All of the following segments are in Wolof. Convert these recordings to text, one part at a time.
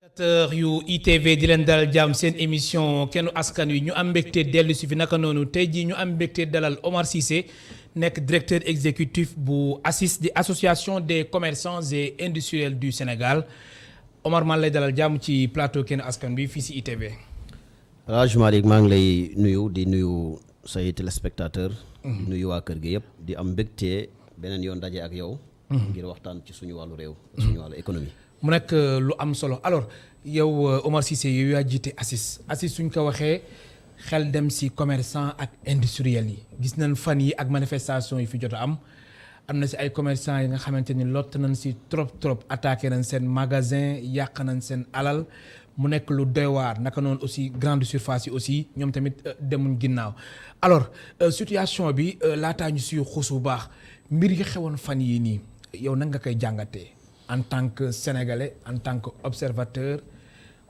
yu ITV di leen dalal jàmm seen émission kennu askan wi ñu am mbégte dellu si fi naka noonu tey jii ñu am mbégte dalal Omar Cissé nekk directeur exécutif bu ACIS di association des commerçants et industriels du Sénégal Omar man lay dalal jàmm ci plateau kennu askan wi fii si ITV. Raj Malick maa ngi lay nuyu di nuyu say téléspectateur di nuyu waa kër gi yëpp di am mbégte beneen yoon daje ak yow. ngir waxtaan ci suñu wàllu réew. suñu wàllu économie. mu nekk lu am solo alors yow Omar Cissé yow yaa jiite ACIS suñ ko waxee xel dem si commerçant ak industriel yi gis nañ fan yi ak manifestation yi fi jot a am na si ay commerçant yi nga xamante ni lott nañ si trop attaqué nañ seen magasin yàq nañ seen alal mu nekk lu doy waar naka noonu aussi grande surface yi aussi ñoom tamit demuñ ginnaaw alors situation bi laataa ñu si xuus bu baax mbir yi xewoon fan yii nii yow nan nga koy jàngatee. En tant que sénégalais en tant que observateur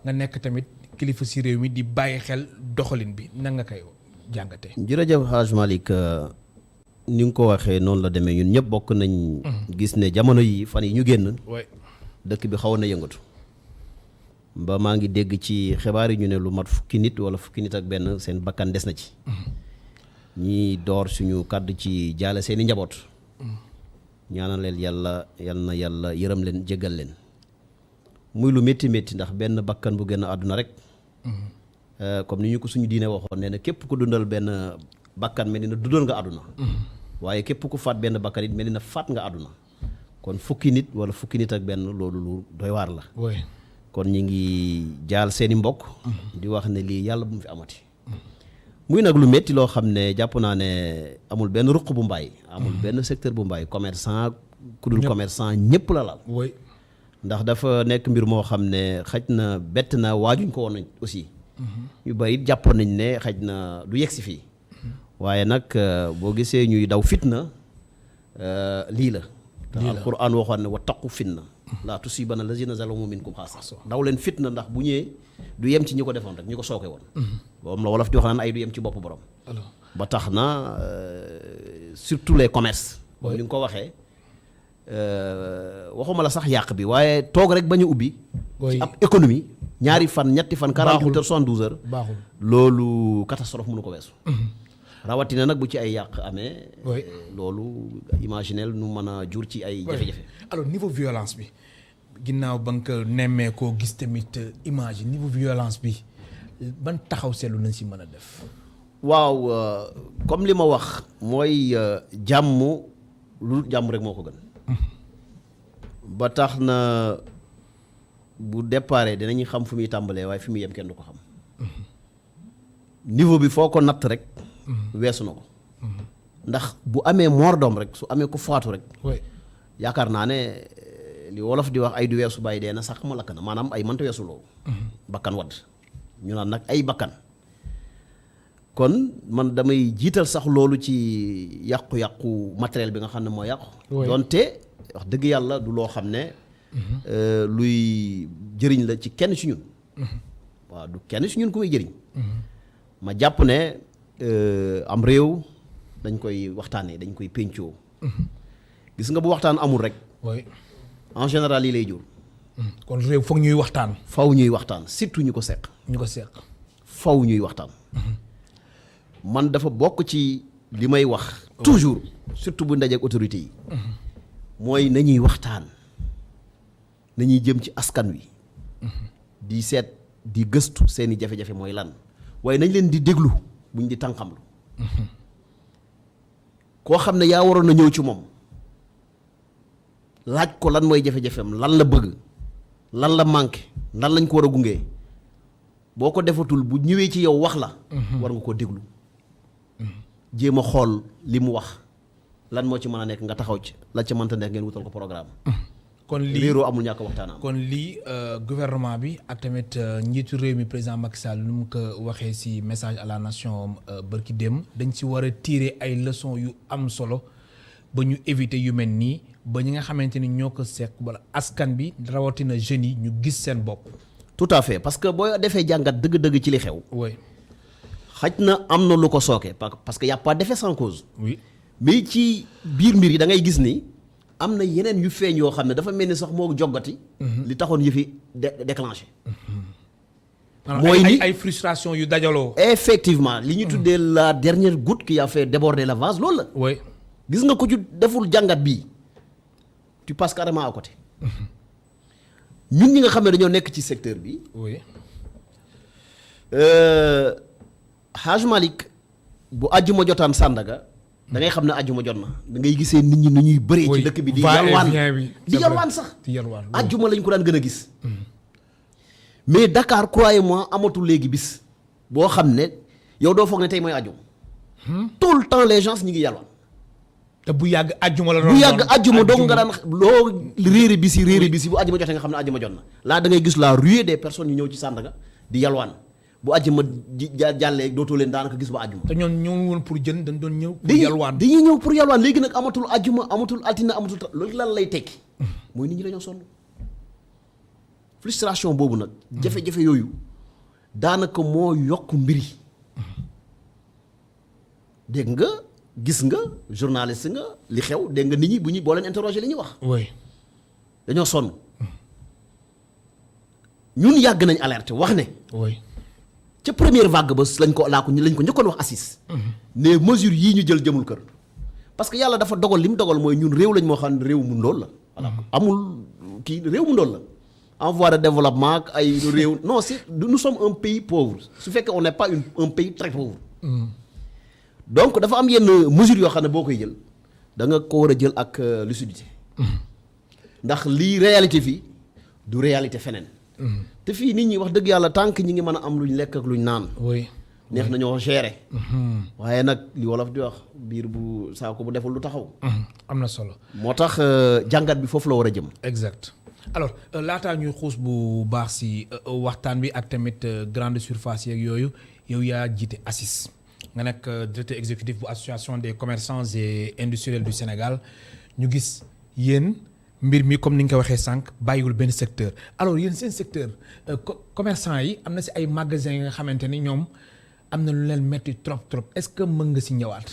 nga nekk tamit kilifa si réew mi di bàyyi xel doxalin bi nan nga koy jàngatee. jërëjëf Hadj Malick ni nga ko waxee noonu la demee ñun ñëpp bokk nañ. gis ne jamono yi fan yi ñu génn. dëkk bi xawoon na yëngatu. ba maa ngi dégg ci xibaar yi ñu ne lu mat fukki nit wala fukki nit ak benn seen bakkan des na ci. ñi door suñu kàddu ci jaale seeni njaboot. ñaanal leen yal na yàlla yërëm leen jéggal leen muy lu métti ndax benn bakkan bu génn àdduna rek comme ni ñu ko suñu diine waxoon nee na képp ku dundal benn bakkan mel ni na dundal nga àdduna waaye képp ku faat benn bakkan it mel ni na faat nga àdduna kon fukki nit wala fukki nit ak benn loolu lu doy waar la kon ñi ngi jaal seeni mbokk di wax ne lii yàlla bu mu fi amati muy nag lu métti loo xam ne jàpp naa ne amul benn ruq bu mbaay amul benn secteur bu mbaay commerçant ku dul commerçant ñëpp la laal ndax dafa nekk mbir moo xam ne xaj na bett na waajuñ ko woon nañ aussi ñu bari it jàppoon nañ ne xaj na du yegg si fii waaye nag boo gisee ñuy daw fitna lii la te alquran waxoon ne wa taqu fitna laa tusiibanna lazina zalamu minkum xaassa daw leen fitna ndax bu ñëwee du yem ci ñi ko defoon rek ñi ko sooke woon boobu la wolof di wax naan ay du yem ci bopp borom ba tax na surtout les commerces ni nga ko waxee waxuma la sax yàq bi waaye toog rek bañ a ubbi ci ab économie ñaari fan ñetti fan 48 heures 72 heures baaxul loolu catastrophe mënu ko weesu rawatina nag bu ci ay yàq amee loolu imaginel nu mën a jur ci ay jafe-jafe alors niveau violence bi ginnaaw ba nga ko nemmee koo gis tamit image niveau violence bi ban taxaw seetlu nañ si mën a def waaw comme li ma wax mooy jàmm lu jàmm rek moo ko gën ba tax na bu déparé dinañu xam fu muy tàmbalee waaye fi muy yem kenn du ko xam niveau bi foo ko natt rek weesu na ko ndax bu amee moor doom rek su amee ko faatu rek yaakaar naa ne li wolof di wax ay du weesu bàyyi dee na sax ma lakk na maanaam ay mënta weesu loolu bakkan wadd ñu naan nag ay bakkan kon man damay jiital sax loolu ci yàqu-yàqu matériel bi nga xam ne moo yàqu donte wax dëgg yàlla du loo xam ne luy jëriñ la ci kenn ci ñun waaw du kenn ci ñun ku muy jëriñ ma jàpp ne am réew dañ koy waxtaanee dañ koy péncoo gis nga bu waxtaan amul rek en général yi lay jur kon réew foog ñuy waxtaan faw ñuy waxtaan surtout ñu ko seq faw ñuy waxtaan man dafa bokk ci li may wax toujours surtout bu ndajeek autorité yi mooy nañuy waxtaan nañuy jëm ci askan wi di seet di gëstu seeni jafe-jafe mooy lan waaye nañ leen di déglu buñ di tànqamlu koo xam ne yaa waroon a ñëw ci moom laaj ko lan mooy jafe-jafeem lan la bëgg lan la manqué lan lañ ko war a gungee boo ko defatul bu ñëwee ci yow wax la war nga koo déglu jéem a xool li mu wax lan moo ci mën a nekk nga taxaw ci la ca mënta nekk ngeen wutal ko programme kon lii réeroo amul ñàkk waxtaan am kon lii gouvernement bi ak tamit njiitu réew mi président Macky Sall nu mu ko waxee ci message à la nation bërki démb dañ ci war a tirer ay leçons yu am solo ba ñu éviter yu mel nii ba ñi nga xamante ni ñoo ko seq wala askan bi rawatina jeunes yi ñu gis seen bopp. tout à fait parce que boo defee jàngat dëgg-dëgg ci li xew. xaj na am na lu ko sooke parce que y a pas d'effet sans cause. oui mais ci biir mbir yi da ngay gis ni am na yeneen yu feeñ yoo xam ne dafa mel ni sax moo joggati. li taxoon yëfi déclenché. mooy ni ay frustration yu dajaloo. effectivement li ñu tuddee la dernière goutte qui a fait déborder le vase loolu la. oui gis nga ko ci deful jàngat bii tu passes carrément à côté. ñun ñi nga xam ne dañoo nekk ci secteur bi. oui. Haj Malick bu àjjuma jotaan Sandaga da ngay xam ne àjjuma jot na da ngay gisee nit ñi nu ñuy bëree. ci dëkk bi di yalwaan di yalwaan sax. di yalwaan àjjuma lañ ko daan gën a gis. mais Dakar croyez-moi amatul léegi bis boo xam ne yow doo foog ne tey mooy àjjuma. tout le temps les gens ñi ngi yalwaan. te bu yàgg àjjuma la doon bu yàgg àjjuma dong nga daan loo réere bisi bu àjjuma jotee nga xam ne àjjuma jot na. laa da ngay gis la ruée des personnes yu ñëw ci Sandaga di yalwaan bu àjjuma jàllee dootoo leen daanaka gis ba àjjuma. te ñoom ñëw woon pour jën dañ doon ñëw. pour yalwaan dañuy ñëw pour yalwaan léegi nag amatul àjjuma amatul altine amatul loolu lan lay tekki. mooy nit ñi dañoo sonn. frustration boobu nag. jafe-jafe yooyu daanaka moo yokk mbiri dégg nga gis nga journaliste nga li xew dégg nga nit ñi bu ñu boo leen interroger li ñuy wax. oui. dañoo sonn ñun yàgg nañ alerte wax ne. oui. ca première vague ba lañ ko njëkkoon wax assis. ne mesures yii ñu jël jëmul kër. parce que yàlla dafa dogal li mu dogal mooy ñun réew lañ moo xam ne réew mu ndóol la. amul kii réew mu ndóol la. en voie de développement ak ay réew non c'est nous sommes un pays pauvre su fekkee on n'est pas un pays très pauvre. donc dafa am yenn mesures yoo xam ne boo koy jël da nga ko war a jël ak lucidité. ndax lii réalité fii du réalité feneen. te fii nit ñi wax dëgg yàlla tant que ñi ngi mën a am luñ lekk ak luñ naan. oui. neex nañoo gérer. waaye nag li wolof di wax biir bu saako bu deful lu taxaw. am na solo. moo tax jàngat bi foofu la war a jëm. exact alors laataa ñuy xuus bu baax si waxtaan bi ak tamit grande surface yeeg yooyu yow yaa jiite ACIS nga nekk directeur exécutif bu association des commerçants et industriels du Sénégal ñu gis yéen mbir mi comme ni nga ko waxee sànq bàyyiwul benn secteur alors yéen seen secteur commerçant yi am na si ay magasins yi nga xamante ni ñoom am na lu leen metti trop trop est-ce que mën nga si ñëwaat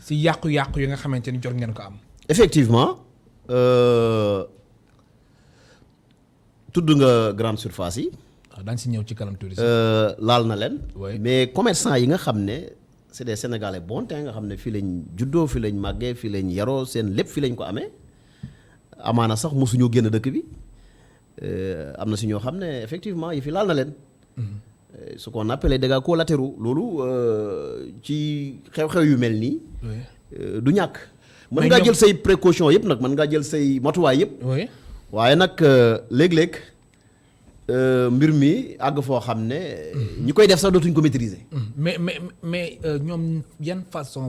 si yàqu-yàqu yi nga xamante ni jot ngeen ko am. effectivement. tudd nga grande surface yi. waaw daañu si ñëw ci kanam tuuti. laal na leen. oui. mais commerçant yi nga xam ne c'est des sénégalais bon teint nga xam ne fii lañ juddoo fii lañ màggee fii lañ yaroo seen lépp fii lañ ko amee amaana sax mosuñoo génn dëkk bi am na si ñoo xam ne effectivement yi fi laal na leen. ce qu'on appelle les dégâts collatéraux loolu ci xew-xew yu mel nii. du ñàkk. mën ngaa jël say précaution yëpp nag mën ngaa jël say matuwaay yëpp. oui. waaye nag léeg-léeg mbir mi àgg foo xam ne ñi koy def sax dootuñ ko maîtriser. mais ñoom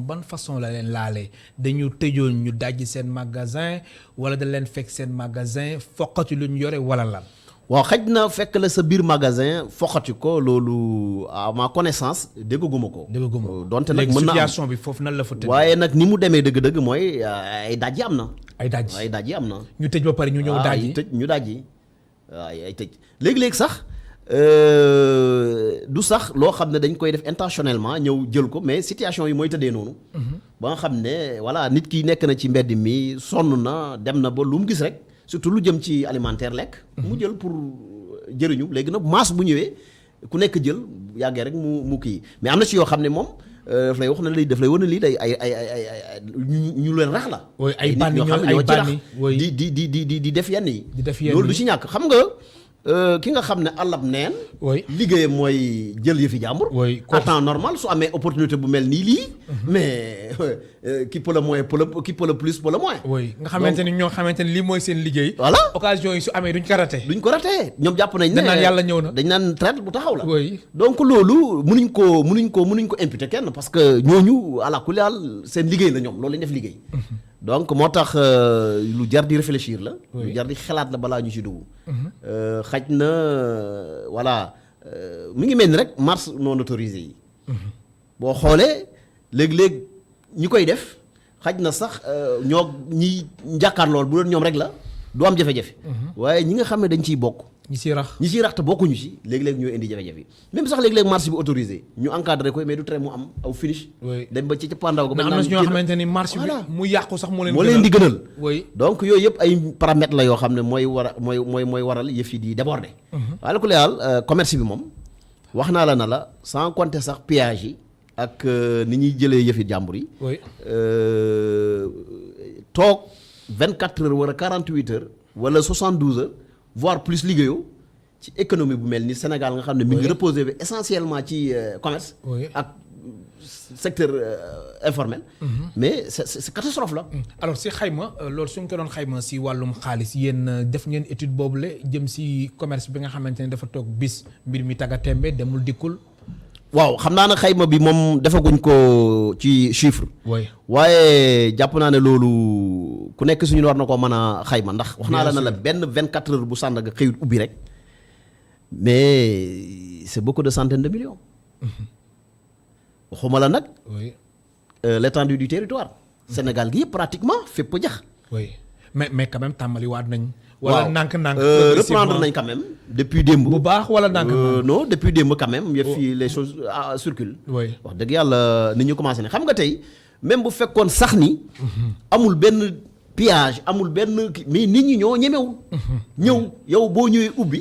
ban façon la leen laalee dañu tëjoon ñu dajji seen magasin wala da leen fekk seen magasin foqati lu ñu yore wala lan. waaw xaj na fekk la sa biir magasin foqati ko loolu à ma connaissance dégguma ko. donte nag mën na am situation bi foofu nan la fa tëj. waaye nag ni mu demee dëgg-dëgg mooy ay dajji am na. ay dajji am na. ñu tëj ba pare ñu ñëw dajji ñu dajji waaw ay tëj léegi-léegi sax du sax loo xam ne dañ koy def intentionnellement ñëw jël ko mais situation yi mooy tëddee noonu. ba nga xam ne voilà nit ki nekk na ci mbedd mi sonn na dem na ba lu mu gis rek surtout lu jëm ci alimentaire lekk. mu jël pour jëriñu léegi nag masse bu ñëwee ku nekk jël yàggee rek mu kii mais am na ci yoo xam ne moom. daf lay wax ne daf lay wan ne lii day ay ñu leen rax la. ay bànni ñoo ay bànni di def yenn yi. di def yenn yi loolu du ci ñàkk xam nga ki nga xam ne àllab neen. liggéeyam mooy jël yëfi jàmbur. en temps normal su amee opportunité bu mel nii lii. mais qui peut le moins qui peut le plus peut le moins. nga xamante ni ñoo xamante ni lii mooy seen liggéey. voilà occasion yi su amee duñ ko raté. ñoom jàpp nañ ne. dañ naan yàlla ñëw na dañ naan traite bu taxaw la. donc loolu mënuñ ko imputer kenn parce que ñooñu ala kulli haal seen liggéey la ñoom loolu lañ def liggéey. donc moo tax lu jar di réfléchir la. lu jar di xalaat la balaa ñu ci dugg. xaj na voilà mi ngi mel ni rek marche non autorisée yi. boo xoolee léeg-léeg ñi koy def xaj na sax ñoo ñi njàkkaar lool bu doon ñoom rek la du am jafe-jafe. waaye ñi nga xam ne dañ ciy bokk. ñi ciy rax te bokkuñu ci léegi-léegi ñoo indi jafe-jafe même sax léegi-léegi marché bi autorisé ñu encadré ko mais du tere mu am aw finish. dem ba ci pandaw ko. ba am na ñoo xamante ni marché bi mu yàqu sax moo leen di gënal. donc yooyu yëpp ay paramètres la yoo xam ne mooy waral yëf yi di déborder. waaye ku leeral commerce bi moom wax naa la na la sans compter sax péage yi ak ni ñuy jëlee yëfi jàmbur yi. toog 24 heures wala 48 heures wala 72 heures. voire plus liggéeyoo ci économie bu mel ni Sénégal nga xam ne mi ngi reposé bi essentiellement ci commerce ak secteur informel mais c'est catastrophe la alors si xayma loolu suñ ko doon xayma si wàllum xaalis yéen def ngeen étude boobule jëm si commerce bi nga xamante ne dafa toog bis mbir mi tagga tembe demul dikkul waaw xam naa ne xayma bi moom defaguñ ko ci chiffre waaye jàpp naa ne loolu ku nekk suñu war na ko mën a xayma ndax wax naa la ne la benn 24 heures bu Sandaga xëyut ubbi rek mais c'est beaucoup de centaines de millions waxuma la nag l'étendue du territoire Sénégal gi yëpp pratiquement fépp jax mais quand même tàmbali waat nañ wala nànk-nànk reprendre nañ quand même depuis démb bu baax wala nànk non depuis démb quand même yëf fii les choses circulent wax dëgg yàlla nit ñu commencé ne xam nga tey même bu fekkoon sax ni amul benn pillage amul benn mais nit ñi ñoo ñemewul ñëw yow boo ñëwee ubbi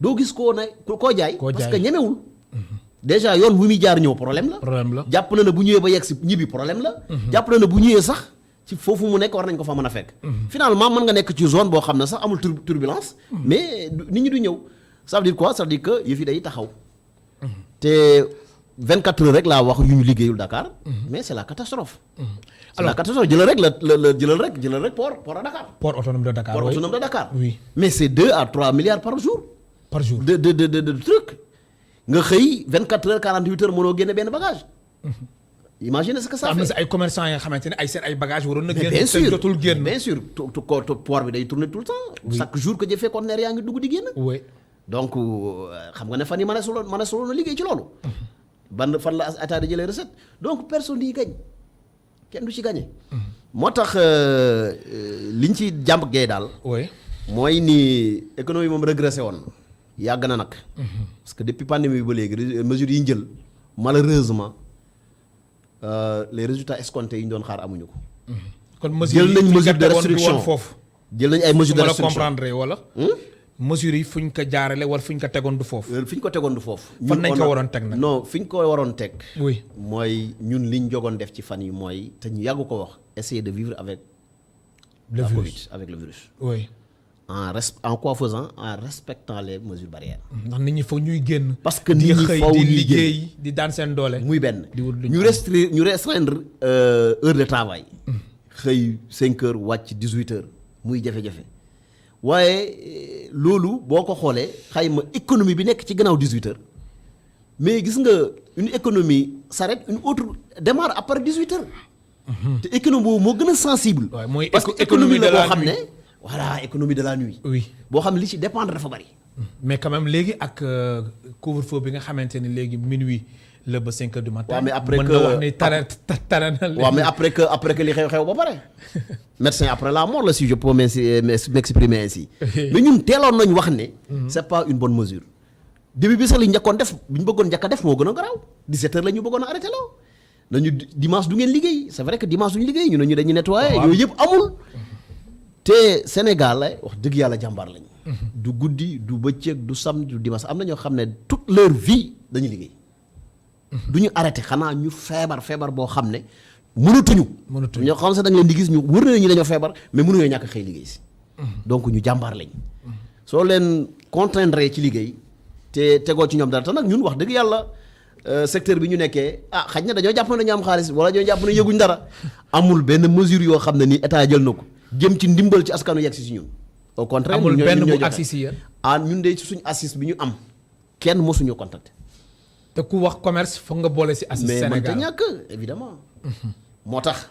doo gis koo jaay parce que ñemewul déjà yoon wu muy jaar ñëw problème la jàpp na ne bu ñëwee ba yegg si ñibbi problème la jàpp na ne bu ñëwee sax ci foofu mu nekk war nañ ko fa mën a fekk finalement mën nga nekk ci zone boo xam ne sax amul turbulence mais nit ñi du ñëw ça veut dire quoi ça veut dire que yëf yi day taxaw te 24 heures rek laa wax yu ñu liggéeyul Dakar mais c'est la catastrophe alors la catastrophe jëlal rek port à Dakar port autonome de Dakar oui mais c'est 2 à 3 milliards par jour de trucs nga xëy 24 heures 48 heures mënoo génne benn bagage imaginez ce que ça fait. am na si ay commerçants yi nga xamante ne ay seen ay bagages waroon na génn. jotul génn bien sûr port bi day tourner tout le temps. chaque jour que jëfee conteneur yaa ngi dugg di génn. oui donc xam nga ne fan yi mën a suloon liggéey ci loolu. fan la état di jëlee recette donc personne yi gañ kenn du ci gagné. moo tax liñ ci jàmb gee daal. mooy ni économie moom régressé woon yàgg na nag. parce que depuis pandémie bi ba léegi mesures yi ñu jël malheureusement. Les résultats escomptés yi ñu doon xaar amuñu ko. kon mesures yi jël nañ mesure de restriction foofu. jël nañ ay mesures de restriction comprendre wala. mesures yi fu ñu ko jaarale wala fu ñu ko tegoon du foofu. fi ñu ko tegoon du foofu. fan nañ ko waroon teg nag. non fi ñu ko waroon teg. oui mooy ñun liñ jogoon def ci fan yi mooy te ñu yàggu ko wax essayer de vivre avec. le virus avec le virus. oui. en quoi faisant en respectant les mesures barrières. ndax nit ñi foog ñuy génn. parce que nit ñi faw di liggéey di daan seen doole. muy benn ñu restreindre heure de travail. xëy 5 heures wàcc 18 heures muy jafe-jafe waaye loolu boo ko xoolee xayma économie bi nekk ci gannaaw 18 heures mais gis nga une économie s'arrête une autre démarre après 18 heures. te économie boobu moo gën a sensible. mooy parce que économie la boo xam ne. voilà économie de la nuit. oui boo xam ne li ci dépendre dafa bari. mais quand même léegi ak couvre-feu bi nga xamante ni léegi minuit la ba 5 heures du matin. waaw mais après que mën nga wax ni tane na léegi. waaw mais après que li xew ba pare. médecin après la mort la si je peux m'exprimer ainsi. mais ñun teeloon nañu wax ne. c'est pas une bonne mesure. début bi sax li ñu njëkkoon def bi ñu bëggoon njëkk a def moo gën a garaaw 17 heures la ñu bëggoon a arrêté loo nañu dimanche du ngeen liggéey c'est vrai que dimanche duñu liggéey ñu ne ñu dañuy nettoyer yooyu yëpp amul. te Sénégal wax dëgg yàlla jàmbaar lañu. du guddi du bëccëg du samedi du dimanche am na ñoo xam ne toute leur vie dañuy liggéey. du ñu arrêté xanaa ñu feebar boo xam ne mënatuñu. ñoo xam sax da nga leen di gis ñu wër na ñu dañoo feebar mais mënuñoo ñàkk xëy liggéey si. donc ñu jàmbaar lañ. soo leen contraindre ci liggéey te tegoo ci ñoom dara te nag ñun wax dëgg yàlla secteur bi ñu nekkee xaj na dañoo jàpp ne dañoo am xaalis wala dañoo jàpp ne yëguñ dara amul benn mesure yoo xam ne ni état jël na ko. jëm ci ndimbal ci askanu yegg si ñun. au contraire amul benn bu agsi si yéen. ñun de suñu assise bi ñu am kenn mosuñu contacter. te ku wax commerce foog nga boole si assise Sénégal mais mënta ñàkk évidemment. moo tax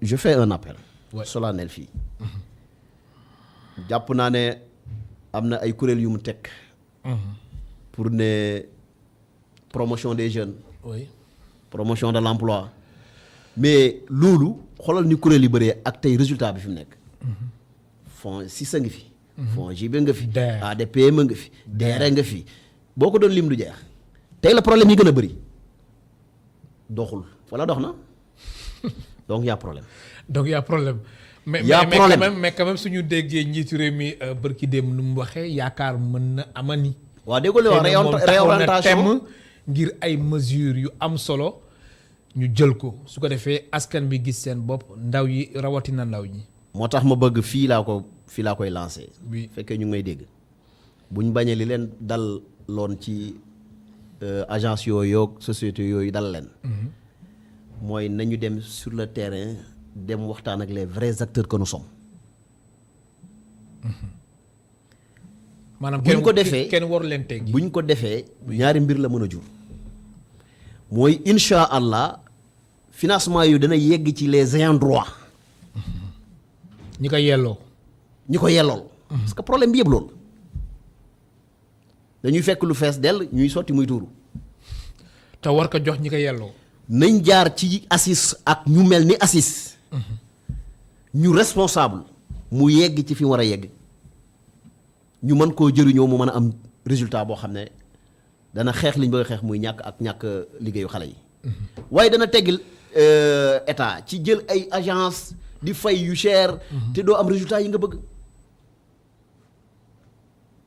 je fais un appel. solennel fii. jàpp naa ne am na ay kuréel yu mu teg. pour ne promotion des jeunes. oui promotion de l'emploi. mais loolu xoolal ni kuréel yu bëree ak tey résultat bi fi mu nekk. fond si sa ngi fi FONGIP nga fi. DER. ADPM nga fi. DER nga fi boo ko doon lim du jeex. tey la problème yi gën a bëri doxul wala dox na donc y a problème. donc y a problème. Y a problème. mais quand même suñu déggee njiitu réew mi bërki dem nu mu waxee yaakaar mën na amani. waaw dégg nga li wax réorientation ngir ay mesures yu am solo ñu jël ko su ko defee askan bi gis seen bopp ndaw yi rawatina ndaw ñi. moo tax ma bëgg fii laa koy lancé. oui fekkee ñu ngi may dégg buñ bañee li leen dal loon ci agence yooyu yoog société yooyu dal leen. mooy nañu dem sur le terrain dem waxtaan ak les vrais acteurs que nous sommes. maanaam buñ ko defee kenn waru leen teggi. buñ ko defee ñaari mbir la mën a jur. mooy incha allah financement yu dana yegg ci les ayants droit. ñi ko yelloo. ñi ko yellool. parce que problème bi yëpp loolu. dañuy fekk lu fees dell ñuy sotti muy tuuru. te war ko jox ñi ko yelloo. nañ jaar ci ACIS ak ñu mel ni ACIS. ñu responsable mu yegg ci fi mu war a yegg. ñu mën koo jëriñoo mu mën a am résultat boo xam ne dana xeex liñ bëgg a xeex muy ñàkk liggéeyu xale yi. waaye dana teggil état ci jël ay agence di fay yu cher. te doo am résultat yi nga bëgg.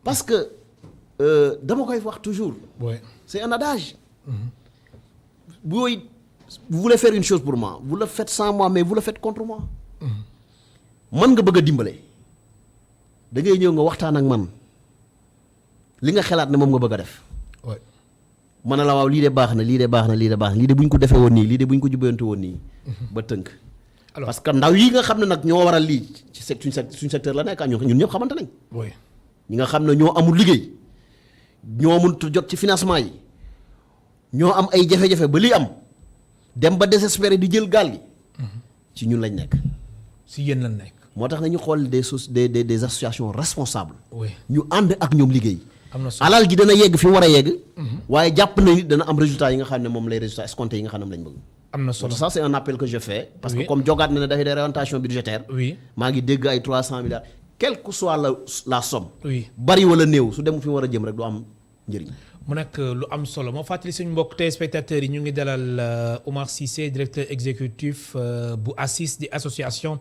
parce que dama koy wax toujours. Ouais. c'est un adage. Vous voulez faire une chose pour moi, vous le faites sans moi, mais vous le faites contre moi. man nga bëgg a dimbale da ngay ñëw nga waxtaan ak man li nga xalaat ne moom nga bëgg a def. Ouais. ma ne la waaw lii de baax na lii de baax na lii de baax na lii de bu ñu ko defee woon nii lii de bu ñu ko jubbante woon nii. ba tënk. alors parce que ndaw yi nga xam ne nag ñoo waral lii ci suñ secteur la nekk ñun ñëpp xamante nañ. Ouais. ñi nga xam ne ñoo amul liggéey ñoo mënut jot ci financement yi ñoo am ay jafe-jafe ba lii am dem ba désespéré di jël gaal gi ci ñun lañ nekk. si yéen la nekk. moo tax nañu xool des associations responsables. oui ñu ànd ak ñoom liggéey. am na solo alal ji dana yegg fi mu war a yegg. waaye jàpp na ni dana am résultat yi nga xam ne moom lay résultats escomptés yi nga xam ne lañ bëgg. am na solo ça c'est un appel que je fais. parce que Oui. comme jogaat na ne dafay des réorientations budgétaires. oui maa ngi dégg ay 300 milliards. quelle que soit la somme. oui bari wala néew su dem fi mu war a jëm rek du am njëriñ. mu nekk lu am solo moo fàttali suñu mbokk téléspectateurs yi ñu ngi dalal Oumar Cissé directeur exécutif bu ACIS di association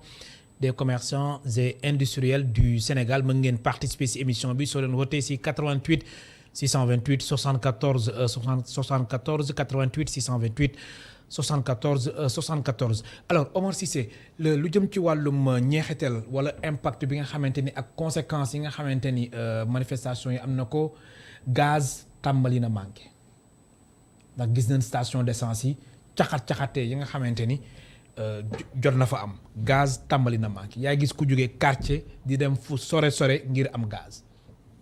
des commerçants et industriels du Sénégal mën ngeen participer ci émission bi soo leen wootee ci 88 628 74 74 88 628 74 74 alors Oumar Cissé lu jëm ci wàllum ñeexital wala impact bi nga xamante ni ak conséquences yi nga xamante ni manifestation yi am na ko gaz tàmbali na manqué ndax gis nañ station d'essence yi caxatee yi nga xamante ni jot na fa am gaz tàmbali na manqué yaa gis ku jógee quartier di dem fu sore ngir am gaz.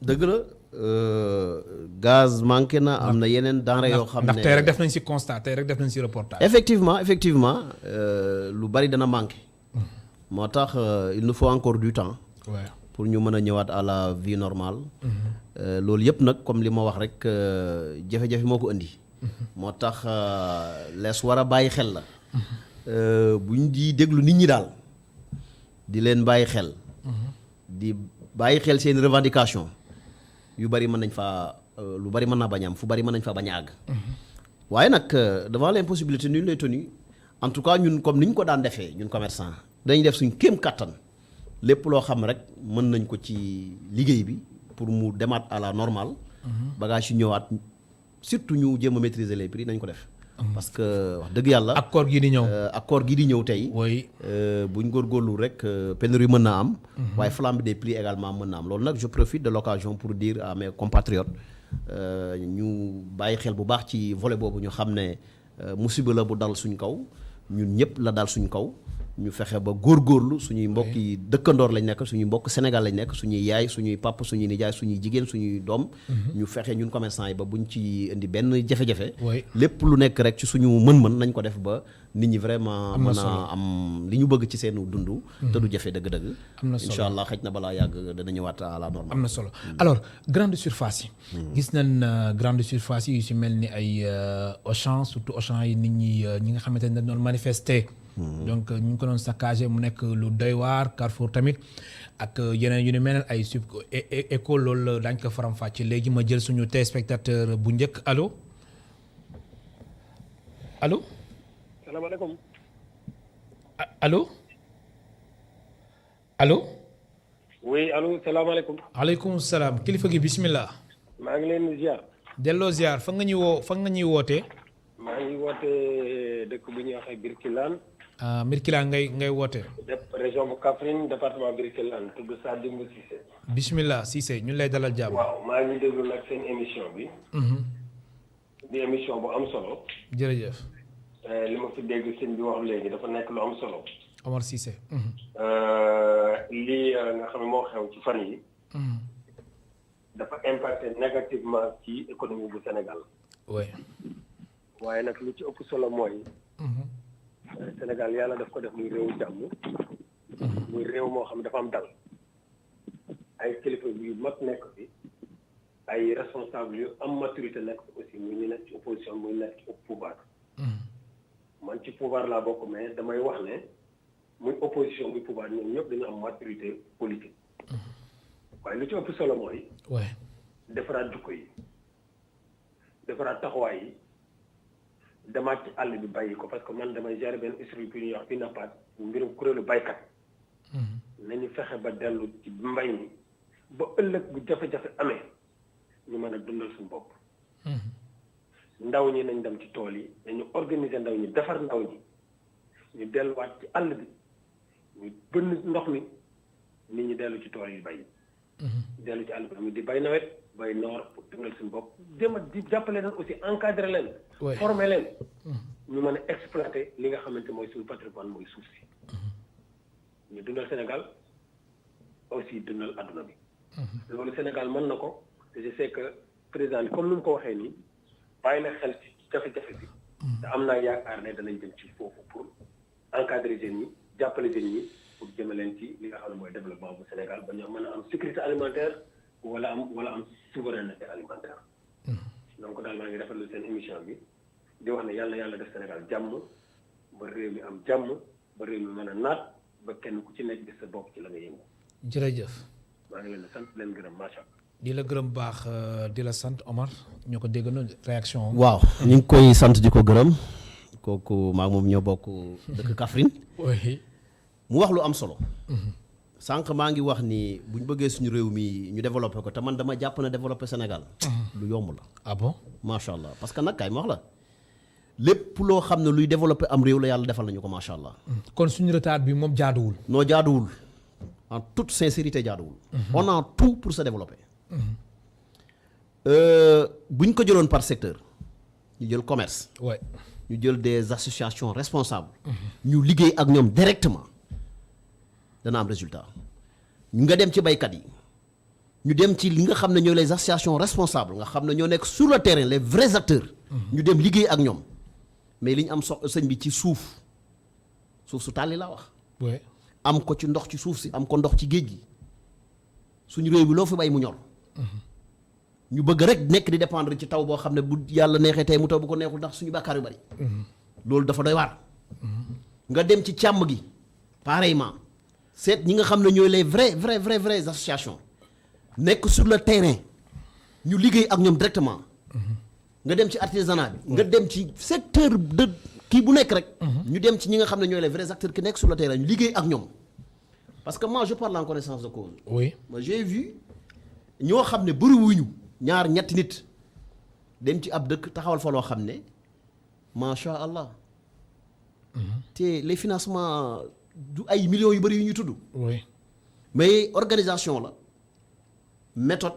dëgg la gaz manqué na am na yeneen denrées yoo xam ne ndax tey rek def nañ ci constat tey rek def nañ ci reportage. effectivement lu bari dana manqué. moo tax il nous faut encore du temps. Ouais. pour ñu mën a ñëwaat à la vie normale. loolu yëpp nag comme li ma wax rek jafe-jafe moo ko indi. moo tax lees war a bàyyi xel la. buñ di déglu nit ñi daal di leen bàyyi xel. di bàyyi xel seen revendication yu bari mën nañ faa lu bari mën naa bañ am fu bari mën nañ faa bañ a àgg. waaye nag devant l'impossibilité nul n'est tenu en tout cas ñun comme ni ñu ko daan defee ñun commerçant dañuy def suñ kéem kattan lépp loo xam rek mën nañ ko ci liggéey bi pour mu demaat à la normale. bagage yu ñëwaat surtout ñu jéem a maîtriser les prix nañ ko def. parce que wax dëgg yàlla. accord gi di ñëw. accord gi di ñëw tey. oui. buñ góorgóorlu rek pénurie mën naa am. waaye flambe des prix également mën naa am loolu nag je profite de l'occasion pour dire à mes compatriotes ñu bàyyi xel bu baax ci volet boobu ñu xam ne musiba la bu dal suñ kaw ñun ñëpp la dal suñ kaw. ñu fexe ba góorgóorlu suñuy mbokk yi dëkkandoor lañ nekk suñuy mbokk Sénégal lañ nekk suñuy yaay suñuy papa suñuy nijaay suñuy jigéen suñuy doom. ñu fexe ñun commerçant yi ba buñ ci indi benn jafe-jafe. lépp lu nekk rek ci suñu mën-mën nañ ko def ba nit ñi vraiment. mën a am li ñu bëgg ci seen dund. te du jafe dëgg-dëgg. am na solo incha allah xëj na balaa yàgg dana ñëwaat à la normale. am na solo alors grande surface yi. gis nañ grande surface yi yu si mel ni ay Auchan surtout Auchan yi nit ñi nga xamante ne dañ doon manifester. donc ñu ngi ko doon saccagé mu nekk lu doy waar Carrefour tamit ak yeneen yu ni mel ay sub école loolu daañu ko faram-fàcce léegi ma jël suñu téléspectateur bu njëkk allo allo. salaamaaleykum. allo allo. oui allo salaamaaleykum. aleykum salaam kilifa gi bismillah. maa ngi leen di ziar. delloo ziar fa nga ñuy wootee. maa ngi wootee dëkk bu ñuy waxee Birkilane. Birkilane ngay woote. région bu Kaffrine département Birkilane tudd Sadimou Cissé. bismillah Cissé ñu lay dalal jàmm. waaw maa ngi déglu nag seen émission bi. di émission bu am solo. jërëjëf. li ma fi dégg sëñ bi wax léegi dafa nekk lu am solo. Omar Cissé. lii nga xam ne moo xew ci fan yi dafa impacté négativement ci économie bu Sénégal. oui. waaye nag lu ci ëpp solo mooy. Sénégal yàlla daf ko def muy réewu jàmm. muy réew moo xam dafa am dal. ay kilifa yu mag nekk fi. ay responsable yu am maturité nekk fi aussi muy ñu nekk ci opposition muy nekk ci pouvoir. man ci pouvoir laa bokk mais damay wax ne muy opposition muy pouvoir ñoom ñëpp dañu am maturité politique. waaye lu ci ëpp solo mooy. oui. defaraat jukko yi. defaraat taxawaay yi. demaat ci àll bi bàyyi ko parce que man damay gérer benn structure bu ñuy wax UNAPAD mbirum kuréelu baykat. nañu fexe ba dellu ci mbay mi ba ëllëg bu jafe-jafe amee ñu mën a dundal suñu bopp. ndaw ñi nañ dem ci tool yi nañu organiser ndaw ñi defar ndaw ñi ñu delluwaat ci àll bi ñu bënn ndox mi nit ñi dellu ci tool yi bay. dellu ci àll bi di bay nawet bay noor pour dundal suñu bopp dem di jàppale leen aussi encadrer leen. former leen. ñu mën a exploiter li nga xamante mooy suñu patrimoine mooy suuf si. ñu dundal Sénégal aussi dundal adduna bi. loolu Sénégal mën na ko te je sais que président bi comme ni mu ko waxee nii bàyyi na xel ci jafe-jafe bi. te am naa yaakaar ne danañ jëm ci foofu pour encadrer jeunes ñi jàppale jeunes ñi pour jëmaleen ci li nga xam ne mooy développement bu Sénégal ba ñu mën a am sécurité alimentaire wala am souveraineté alimentaire. donc daal maa ngi rafetlu seen émission bi di wax ne yàlla def Sénégal jàmm ba réew mi am jàmm ba réew mi mën a naat ba kenn ku ci nekk gis sa bopp ci la nga yëngu. jërëjëf. maa ngi leen di sant leen gërëm macha allah. di la gërëm baax di la sant Omar ñoo ko dégg noonu réaction. waaw ñu ngi koy sant di ko gërëm kooku maa moom ñoo bokk dëkk Kaffrine. oui. mu wax lu am solo. sànq maa ngi wax ni bu ñu bëggee suñu réew mi ñu développé ko te man dama jàpp na développé Sénégal. lu yomb la. ah bon. macha allah parce que nag kay ma wax la lépp loo xam ne luy développé am réew la yàlla defal nañu ko macha allah. kon suñu retard bi moom jaaduwul. noo jaaduwul en toute sincérité jaaduwul. on a tout pour se développer. bu ñu ko jëloon par secteur ñu jël commerce. ouais. ñu jël des associations responsables. ñu liggéey ak ñoom directement dana am résultat. nga dem ci baykat yi ñu dem ci li nga xam ne ñooy les associations responsables nga xam ne ñoo nekk sur le terrain les vrais acteurs. ñu dem liggéey ak ñoom mais li ñu am sëñ bi ci suuf su tàlli laa wax. ouais. am ko ci ndox ci suuf si am ko ndox ci géej gi suñu réew bi loo fi bay mu ñor. ñu bëgg rek nekk di dépendre ci taw boo xam ne bu yàlla neexee tey mu taw bu ko neexul ndax suñu bàkkaar yu bari. loolu dafa doy waar. nga dem ci càmm gi pareillement seet ñi nga xam ne ñooy les vraies associations nekk sur le terrain ñu liggéey ak ñoom directement. nga dem ci artisanat bi. nga dem ci secteur de kii bu nekk rek. ñu dem ci ñi nga xam ne ñooy les vrais acteurs ki nekk sur le terrain ñu liggéey ak ñoom parce que moi je parle en connaissance de cause. oui. moi j'ai vu ñoo xam ne bëriwuñu ñaar ñetti nit dem ci ab dëkk taxawal fa loo xam ne macha allah. te les financements du ay millions yu bëri yu ñuy tudd. oui. mais organisation la méthode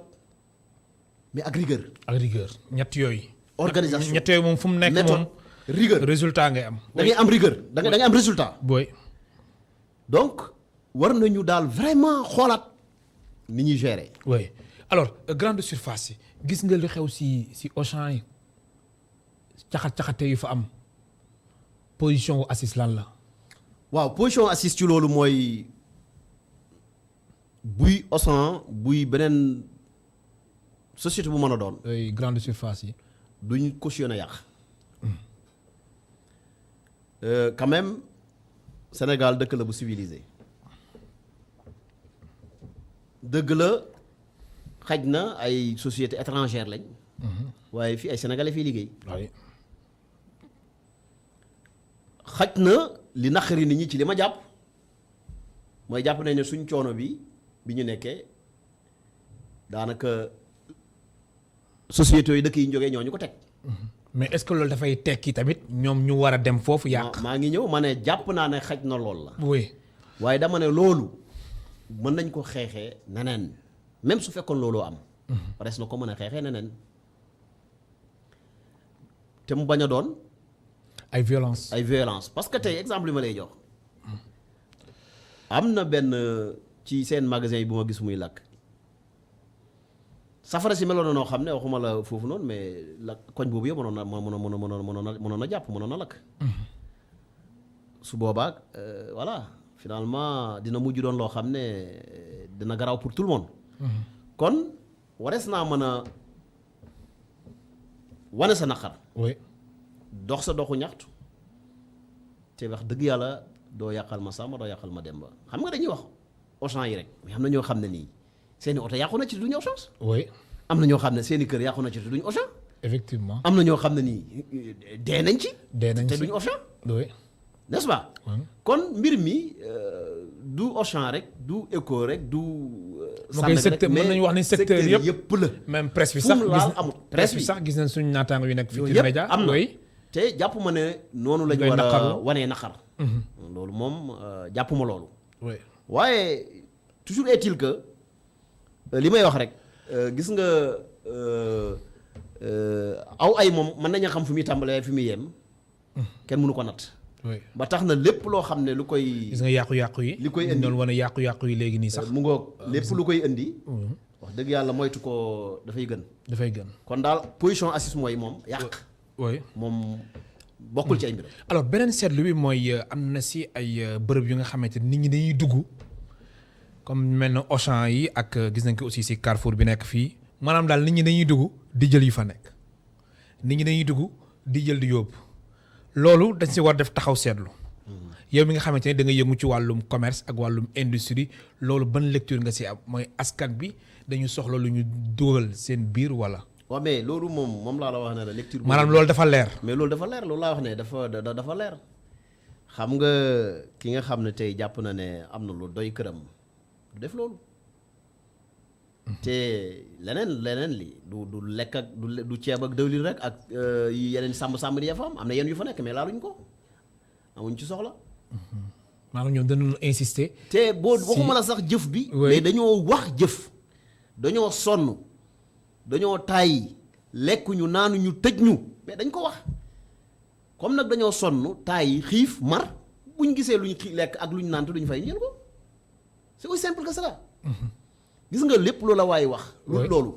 mais ak rigueur. ak rigueur ñett yooyu. organisation ñett yooyu moom fu mu nekk moom. rigueur résultat ngay am. da ngay am rigueur da ngay am résultat. booy. donc war nañu daal vraiment xoolaat ni ñuy gérer. oui alors grande surface yi gis nga lu xew si Auchan yi caxat-caxate yu fa am position wu Aziz lan la. waaw position Aziz ci loolu mooy buy Auchan buy beneen société bu mën a doon. grande surface yi. duñ cautionné yàq. Quand même Sénégal dëkk la bu civilisé dëgg la xaj na ay société étrangère lañ waaye fii ay sénégalais fii liggéey xaj na li naqari nit ñi ci li ma jàpp mooy jàpp nañ ne suñ coono bi ñu nekkee daanaka sociétés yi dëkk yi ñu jógee ñoo ñu ko teg. mais est-ce que loolu dafay tekki tamit ñoom ñu war a dem foofu yàq. maa ngi ñëw ma ne jàpp naa ne xaj na lool la. oui waaye dama ne loolu mën nañ ko xeexee neneen même su fekkoon looloo am. res na ko mën a xeexee neneen te mu bañ a doon. ay violence parce que tey exemple li ma lay jox am na benn ci seen magasin yi bu ma gis muy lakk safara si meloon na noo xam ne waxuma la foofu noonu mais la koñ boobu yëpp mënoon na jàpp mënoon na lakk. su boobaa voilà finalement dina mujj doon loo xam ne dina garaaw pour tout le monde. kon warees naa mën a wane sa naqar. oui. dox sa doxu ñaxtu te wax dëgg yàlla doo yàqal ma Samba doo yàqal ma Demba xam nga dañuy wax Auchan yi rek mais am na ñoo xam ne nii seeni oto yàqu na ci duñu Auchan. oui. am na ñoo xam ne seeni kër yàqu na ci te duñu Auchan. effectivement am na ñoo xam ne nii dee nañ ci. te duñu Auchan. oui. n'est-ce pas. kon mbir mi du Auchan rek du Eco rek du. Sandaga rek mën nañu wax ni secteur yëpp la. même presse bi sax laal amul presse bi sax gis nañ suñu naataango yu nekk Futurs Médias am na te jàpp ma ne noonu la ñu war a wanee naqar. loolu moom jàpp ma loolu. oui waaye toujours est-il que li may wax rek gis nga aw ay moom mën nañu xam fi muy tàmbalee fi muy yem. kenn mënu ko natt. oui ba tax na lépp loo xam ne lu koy. gis nga yàqu-yàqu yi. li koy indi doon wane yàqu-yàqu yi léegi nii sax. mu ngoog lépp lu koy indi. wax dëgg yàlla moytu ko dafay gën. dafay gën kon daal position assise mooy moom yàq. oui moom bokkul ci ay mbir. alors beneen seetlu bi mooy am na si ay bërëb yu nga xamante nit ñi dañuy dugg comme mel na Auchan yi ak gis nañ ko aussi si Carrefour bi nekk fii maanaam daal nit ñi dañuy dugg di jël yu fa nekk nit ñi dañuy dugg di jël di yóbbu loolu dañ si war def taxaw seetlu yow mi nga xamante ne da nga yëngu ci wàllum commerce ak wàllum industrie loolu ban lecture nga si am mooy askan bi dañu soxla lu ñu dugal seen biir wala. waaw mais loolu moom laa la wax ne la lecture. maanaam loolu dafa leer. mais loolu dafa leer loolu laa wax ne dafa leer xam nga ki nga xam ne tey jàpp na ne am na lu doy këram du def loolu. te leneen li du lekk ak du ceeb ak dëwlin rek ak yeneen sàmm di fa am na yenn yu fa nekk mais laaluñ ko amuñ ci soxla. maanaam ñoom dañu insister. te boo waxuma la sax jëf bi. mais dañoo wax jëf dañoo sonn. dañoo tàyyi lekkuñu naanuñu tëj ñu mais dañ ko wax comme nag dañoo sonn tàyyi xiif mar buñ gisee luñ lekk ak luñ naan te duñ fay jël ko c'est aussi simple que ça. gis nga lépp loola waaye wax. loolu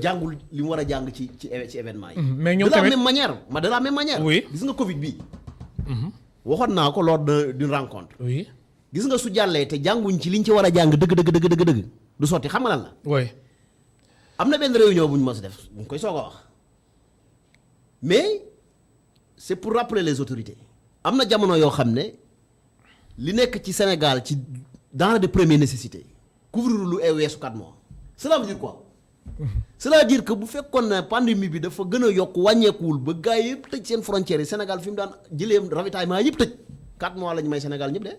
jàngul li mu war a jàng ci événement yi. mais ñoom tamit de la même manière. oui gis nga Covid bii. waxoon naa ko lors d'une rencontre. oui gis nga su jàllee te jànguñ ci liñ ci war a jàng dëgg du sotti xam nga lan la. oui. am na benn réunion bu ñu mës a def ñu koy soog a wax mais c'est pour rappeler les autorités am na jamono yoo xam ne li nekk ci Sénégal ci denrées de première nécessité couvrir lu weesu 4 mois cela veut dire quoi. cela veut dire que bu fekkoon ne pandémie bi dafa gën a yokk wàññeekuwul ba gars yi yëpp tëj seen frontières yi Sénégal fi mu daan jëlee ravitaillement yëpp tëj 4 mois la ñu may Sénégal ñëpp de.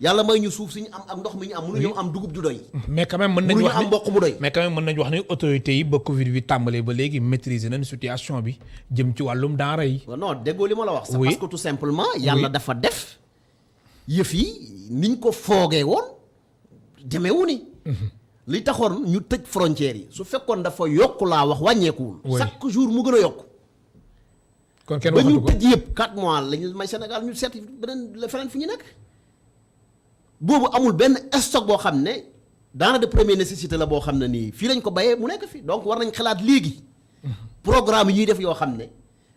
yàlla may ñu suuf si ñu am ak ndox mi ñu am. mënuñu am dugub ju doy. mais quand même mën nañu wax am mboq mu doy. mais quand même mën nañu wax ne autorités yi ba Covid bi tàmbalee ba léegi maîtriser nañ situation bi jëm ci wàllum denrée yi. non déggoo li ma la wax. c'est parce que tout simplement. yàlla dafa def yëf yi niñ ko foogee woon demeewu ni. li taxoon ñu tëj frontières yi su fekkoon dafa yokk laa wax wàññeekuwul. chaque jour mu gën a yokk. kon kenn ba waxatu ñu ko tëj yëpp 4 mois lañu may Sénégal ñu seeti beneen feneen fi ñu nekk. boobu amul benn stock boo xam ne denrée de première nécessité la boo xam ne nii fii lañ ko bayee mu nekk fi donc war nañ xalaat léegi programme yi ñuy def yoo xam ne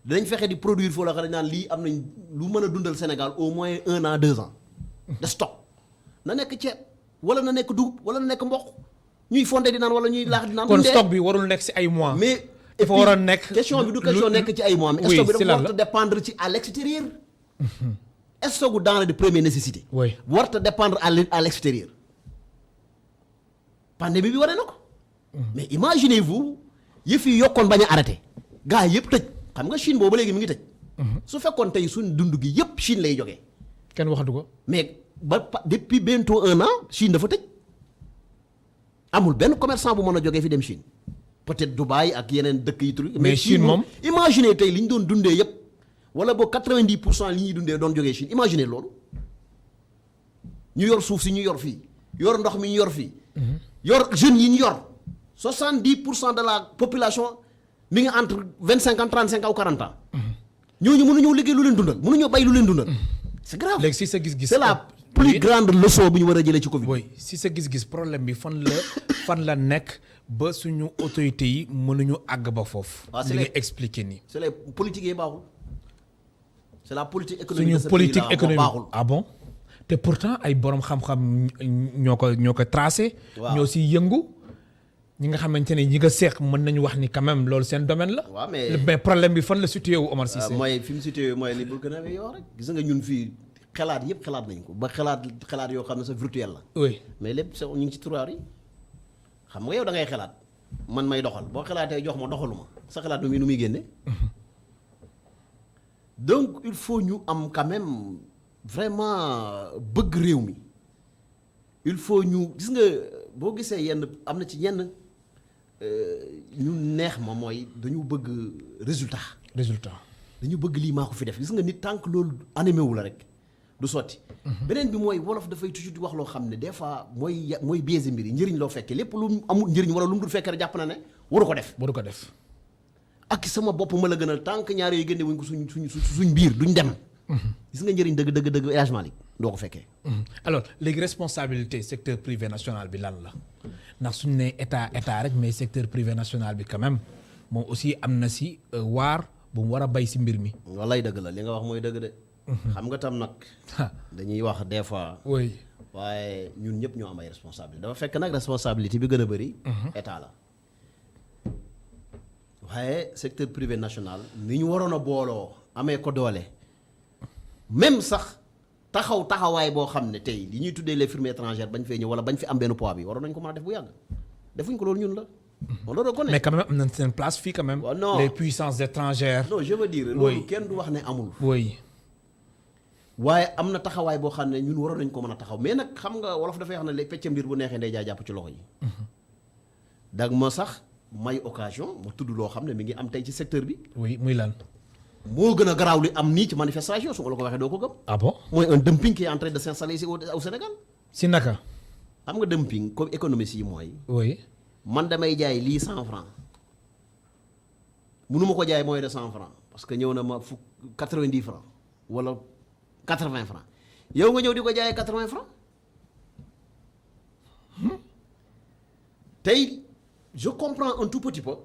dinañ fexe di produire foo la xam ne naan lii am nañ lu mën a dundal Sénégal au moins 1 an 2 ans de stock na nekk ceeb wala na nekk dugub wala na nekk mboq ñuy fondé di naan wala ñuy laax di naan. kon stock bi warul nekk ci ay mois. mais dafa war a nekk question bi du question nekk ci ay mois mais oui stock bi si dafa lan war a dépendre ci à l'extérieur stock denrées de première nécessité. oui warta dépendre à l'extérieur. pandémie bi wane na ko. mais imaginez-vous yëf yi yokkoon bañ a arrêté. gars yëpp tëj xam nga Chine boobu ba léegi mi ngi tëj. su fekkoon tey suñ dund gi yëpp Chine lay jógee. kenn waxatu ko. mais depuis bientôt 1 an Chine dafa tëj. amul benn commerçant bu mën a jógee fi dem Chine. peut-être Dubaï ak yeneen dëkk yi tur. mais Chine moom imaginez tey li ñu doon dundee yëpp. wala boo 90% li ñuy dundee doon jógee Chine imaginez loolu. ñu yor suuf si ñu yor fii. yor ndox mi ñu yor fii. yor jeunes yi ñu yor. 70% de la population mi ngi entre 25 ans 35 ans ou 40 ans. ñooñu mënuñoo liggéey lu leen dundal mënuñoo bay lu leen dundal. c'est grave. léegi si sa gis-gis. c'est la plus grande leçon bu ñu war a jëlee ci Covid. oui si sa gis-gis problème bi fan la nekk ba suñu autorités yi mënuñu àgg ba foofu. waaw li nga expliqué nii. c'est les politiques yi baaxul. c'est la politique économique suñu de ce politique pays-là économique baaxul. ah bon te pourtant ay borom xam-xam ñoo ko tracé. waaw ñoo si yëngu. ñi nga xamante ne ñi nga seeq mën nañu wax ni quand même loolu seen domaine la. waaw mais problème bi fan la situé wu Omar Cissé. mooy fi mu situé mooy li Burkina bi yoo rek gis nga ñun fii xalaat yëpp xalaat nañ ko ba xalaat yoo xam ne sa virtuel la. oui mais lépp sa ñu ngi ci tiroir yi xam nga yow da ngay xalaat man may doxal boo xalaatee jox ma doxaluma sa xalaat nu muy génne. donc il faut ñu am quand même vraiment bëgg réew mi il faut ñu gis nga boo gisee yenn am na ci yenn ñu neex ma mooy dañu bëgg résultat dañu bëgg lii maa ko fi def gis nga nit tant que loolu animé wu la rek du sotti. beneen bi mooy wolof dafay toujours di wax loo xam ne des fois mooy biaisé mbir yi njëriñ loo fekkee lépp lu amul njëriñ wala lu mu dul fekkee rek jàpp na ne waru ko def. ak sama bopp ma la gënal tant que ñaar yooyu génne wuñ ko suñ biir duñ dem. gis nga njëriñ dëgg El Hadj Malick doo ko fekkee. alors léegi responsabilité secteur privé national bi lan la ndax suñu nee état rek mais secteur privé national bi quand même moom aussi am na si waar bu mu war a bay si mbir mi. wallaay dëgg la li nga wax mooy dëgg de. xam nga tam nag. dañuy wax des fois. oui waaye ñun ñëpp ñoo am ay responsabilité dafa fekk nag responsabilité bi gën a bëri. état la. waaye secteur privé national ni ñu waroon a booloo amee ko doole même sax taxawaay boo xam ne tey li ñuy tuddee les firmes étrangères bañ fee ñëw wala bañ fi am benn poids bi waroon nañ ko mën a def bu yàgg defuñ ko loolu ñun la. mais quand même am nañ seen place fii quand même. non les puissances étrangères. non je veux dire. loolu kenn du wax ne amul. oui. waaye am na taxawaay boo xam ne ñun waroon nañ ko mën a taxaw mais nag xam nga wolof dafay wax ne les peccam mbir bu neexee ndey jaay jàpp ci loxo yi. dag ma sax may occasion ma tudd loo xam ne mi ngi am tey ci secteur bi. oui muy lan. moo gën a garaaw li am nii ci manifestation su ma la ko waxee doo ko gëm. ah bon mooy un dumping qui est en train de s'installer ici au Sénégal. si naka. xam nga dumping comme économiste yi mooy. oui. man damay jaay lii 100 francs mënu ma ko jaay moins de 100 francs parce que ñëw na ma 90 francs wala 80 francs yow nga ñëw di ko jaayee 80 francs tey je comprends un tout petit peu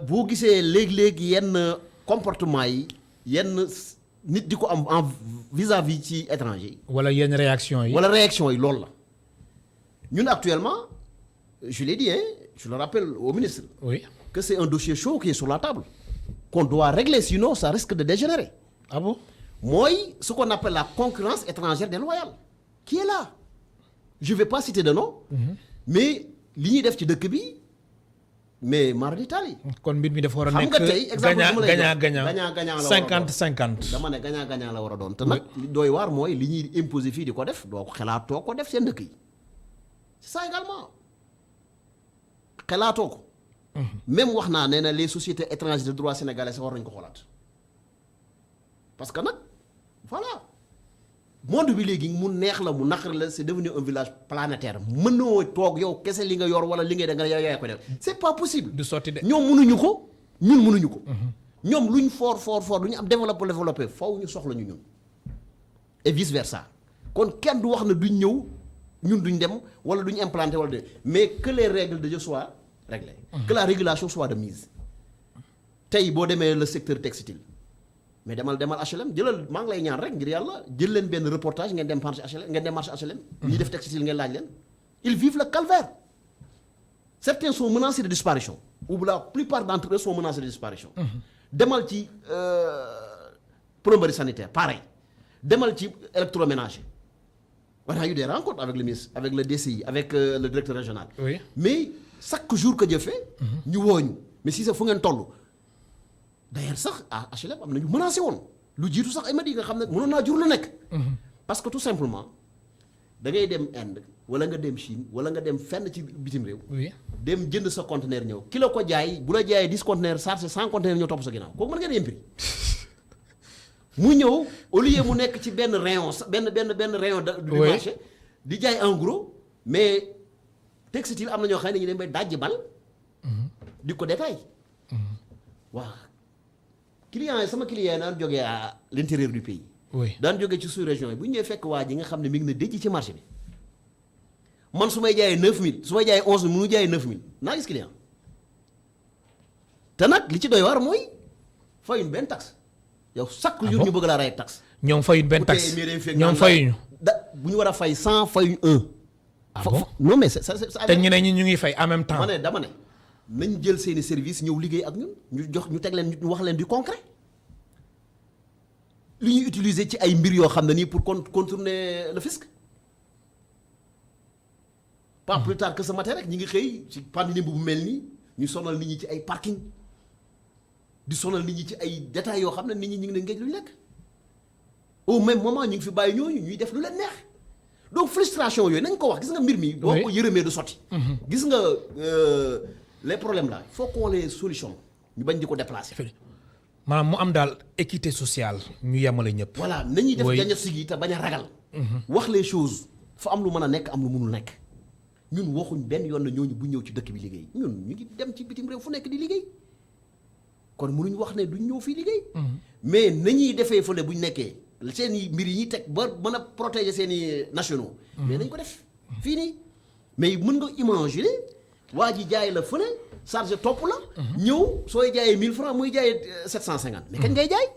boo gisee léegi yenn comportement yi yenn nit di ko am en vis-à-vis ci étranger yi. wala yenn réaction yi. wala réaction yi loolu la ñun actuellement je l'ai dit je le rappelle au ministre. oui. que c'est un dossier chaud qui est sur la table qu'on doit régler sinon ça risque de dégénérer. ah bon. mooy ce qu'on appelle la concurrence étrangère déloyale qui est là je vais pas citer de nom. mais li ñuy def ci dëkk bi mais mar d'Italie. kon mbir mi dafa war a nekk. xam nga tey exemple gagnant la war a doon 50-50. dama ne gagnant la war a doon te nag li doy waar mooy li ñuy imposer fii di ko def doo ko xelaatoo ko def seen dëkk yi c'est ça également xelaatoo ko. même wax naa nee na les sociétés étrangères de droit sénégalais sax war nañu ko xoolaat parce que nag voilà monde bi léegi mu neex la mu naqari la c'est devenu un village planétaire mënoo toog yow kese li nga yor wala li ngay da nga yaay ko def c'est pas possible. du sotti de. ñoom mënuñu ko ñun mënuñu ko. ñoom luñ fort du ñu am développé faw ñu soxla ñu ñun et vice versa kon kenn du wax ne duñ ñëw ñun duñ dem wala duñ implanter wala de mais que les règles de jeu soient réglées. que la régulation soit de mise. tey boo demee le secteur textile mais demal HLM jëlal maa ngi lay ñaan rek ngir yàlla jël leen benn reportage ngeen dem marché HLM. ñi def textile ngeen laaj leen. ils vivent le calvaire. certains sont menacés de disparition ou la plupart d'entre eux sont menacés de disparition. demal ci plomberie sanitaire pareil demal ci électroménager on a eu des rencontres avec le ministre avec le DCI avec le directeur régional. oui mais chaque jour que Dieu fait. ñu wooñu mais si sa fu ngeen toll. d'ailleurs sax à HLM am na ñu menacé woon lu jiitu sax ay ma di nga xam ne mënoon naa jur lu nekk. parce que tout simplement da ngay dem Inde wala nga dem Chine wala nga dem fenn ci bitim réew. oui dem jënd sa conteneur ñëw ki la ko jaay bu la jaayee 10 conteneurs chargé 100 conteneurs ñëw topp sa ginnaaw kooku mën ngeen yem prix mu ñëw au lieu mu nekk ci benn rayon benn rayon du marché di jaay en gros mais textile am na ñoo xam ne dañuy dem bay dajji bal di ko détail waaw client yi sama client yi daan jógee à l'intérieur du pays oui daan jógee ci sous-région yi bu ñu ñëwee fekk waa ji nga xam ne mi ngi na déjji ci marché bi man su may jaayee 9000 su may jaayee 11000 mu jaayee 9000 naa gis client te nag li ci doy waar mooy fayuñ benn taxe yow chaque jour ñu bëgg laa rey taxe. ñoom fayuñ benn taxe ñoom fayuñu. bu ñu war a fay 100 fayuñ 1. ah bon non mais c'est te ñeneen ñi ñu ngi fay en même temps. dama ne nañ jël seeni service ñëw liggéey ak ñun ñu teg leen ñu wax leen du concret li ñuy utiliser ci ay mbir yoo xam ne nii pour contourner le fisc. pas plus tard que ce matin rek ñi ngi xëy ci pandémie bu mel nii ñu sonal nit ñi ci ay parking di sonal nit ñi ci ay détails yoo xam ne nit ñi ñu ngi ne ngéej lu ñu lekk au même moment ñu ngi fi bàyyi ñooñu ñuy def lu leen neex donc frustration yooyu nañ ko wax gis nga mbir mi. boo ko yërëmee du sotti. gis nga les problèmes là il faut qu'on les solutionne ñu bañ di ko déplacer. maanaam mu am daal équité sociale ñu yemale ñëpp. voilà nañuy def diagnostic yi te bañ a ragal. wax les choses fa am lu mën a nekk am lu mënul nekk. ñun waxuñ benn yoon na ñooñu bu ñëw ci dëkk bi liggéey ñun ñu ngi dem ci bitim réew fu nekk di liggéey kon mënuñ wax ne duñ ñëw fii liggéey. mais nañuy defee fële buñ nekkee seen i mbir yi ñuy teg ba mën a protéger seen i nationaux. mais nañ ko def fii nii mais mën nga imaginer waa ji jaay la fële chargé topp la. ñëw sooy jaayee 1000 francs muy jaayee 750. mais kañ ngay jaay.